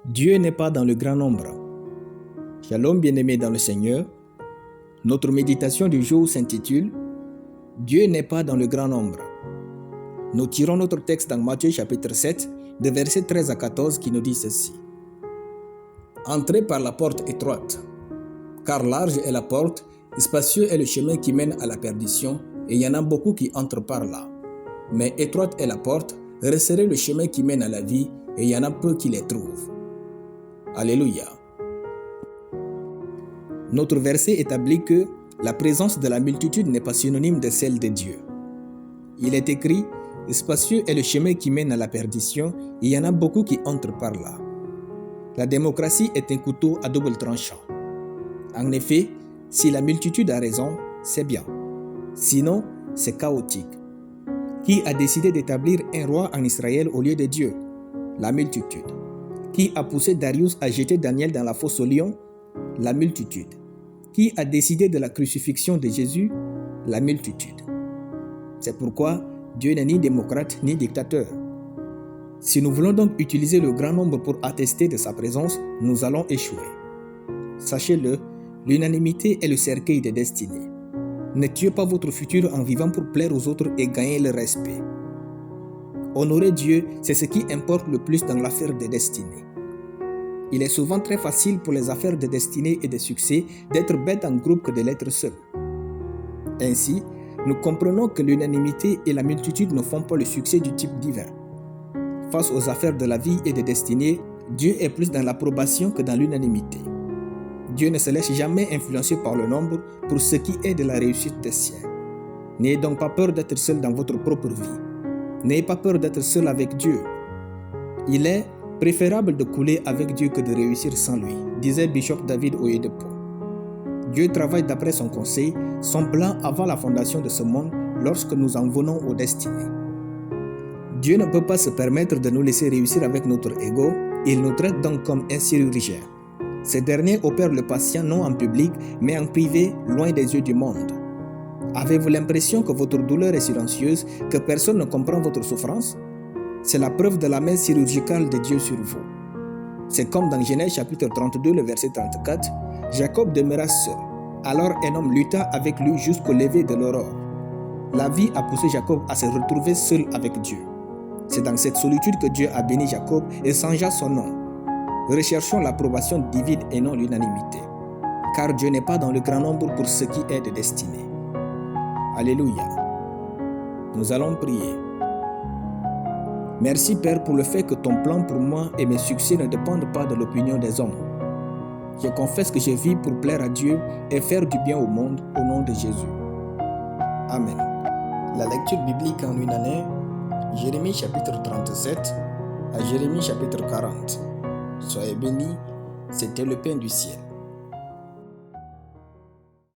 Dieu n'est pas dans le grand nombre. Shalom bien-aimés dans le Seigneur. Notre méditation du jour s'intitule « Dieu n'est pas dans le grand nombre ». Nous tirons notre texte dans Matthieu chapitre 7, de versets 13 à 14 qui nous dit ceci. « Entrez par la porte étroite, car large est la porte, spacieux est le chemin qui mène à la perdition, et il y en a beaucoup qui entrent par là. Mais étroite est la porte, resserrez le chemin qui mène à la vie, et il y en a peu qui les trouvent. » Alléluia. Notre verset établit que la présence de la multitude n'est pas synonyme de celle de Dieu. Il est écrit « Spacieux est le chemin qui mène à la perdition, et il y en a beaucoup qui entrent par là. » La démocratie est un couteau à double tranchant. En effet, si la multitude a raison, c'est bien. Sinon, c'est chaotique. Qui a décidé d'établir un roi en Israël au lieu de Dieu? La multitude. Qui a poussé Darius à jeter Daniel dans la fosse aux lions? La multitude. Qui a décidé de la crucifixion de Jésus? La multitude. C'est pourquoi Dieu n'est ni démocrate ni dictateur. Si nous voulons donc utiliser le grand nombre pour attester de sa présence, nous allons échouer. Sachez-le, l'unanimité est le cercueil des destinées. Ne tuez pas votre futur en vivant pour plaire aux autres et gagner le respect. Honorer Dieu, c'est ce qui importe le plus dans l'affaire des destinées. Il est souvent très facile pour les affaires de destinée et de succès d'être bêtes en groupe que de l'être seul. Ainsi, nous comprenons que l'unanimité et la multitude ne font pas le succès du type divin. Face aux affaires de la vie et des destinées, Dieu est plus dans l'approbation que dans l'unanimité. Dieu ne se laisse jamais influencer par le nombre pour ce qui est de la réussite des siens. N'ayez donc pas peur d'être seul dans votre propre vie. N'ayez pas peur d'être seul avec Dieu. Il est préférable de couler avec Dieu que de réussir sans lui, disait Bishop David Oyedepo. Dieu travaille d'après son conseil, son plan avant la fondation de ce monde lorsque nous en venons aux destinées. Dieu ne peut pas se permettre de nous laisser réussir avec notre ego, il nous traite donc comme un chirurgien. Ce dernier opère le patient non en public, mais en privé, loin des yeux du monde. Avez-vous l'impression que votre douleur est silencieuse, que personne ne comprend votre souffrance? C'est la preuve de la main chirurgicale de Dieu sur vous. C'est comme dans Genèse chapitre 32, le verset 34, Jacob demeura seul. Alors un homme lutta avec lui jusqu'au lever de l'aurore. La vie a poussé Jacob à se retrouver seul avec Dieu. C'est dans cette solitude que Dieu a béni Jacob et changea son nom. Recherchons l'approbation divine et non l'unanimité. Car Dieu n'est pas dans le grand nombre pour ce qui est de destinée. Alléluia. Nous allons prier. Merci Père pour le fait que ton plan pour moi et mes succès ne dépendent pas de l'opinion des hommes. Je confesse que je vis pour plaire à Dieu et faire du bien au monde au nom de Jésus. Amen. La lecture biblique en une année, Jérémie chapitre 37 à Jérémie chapitre 40. Soyez bénis, c'était le pain du ciel.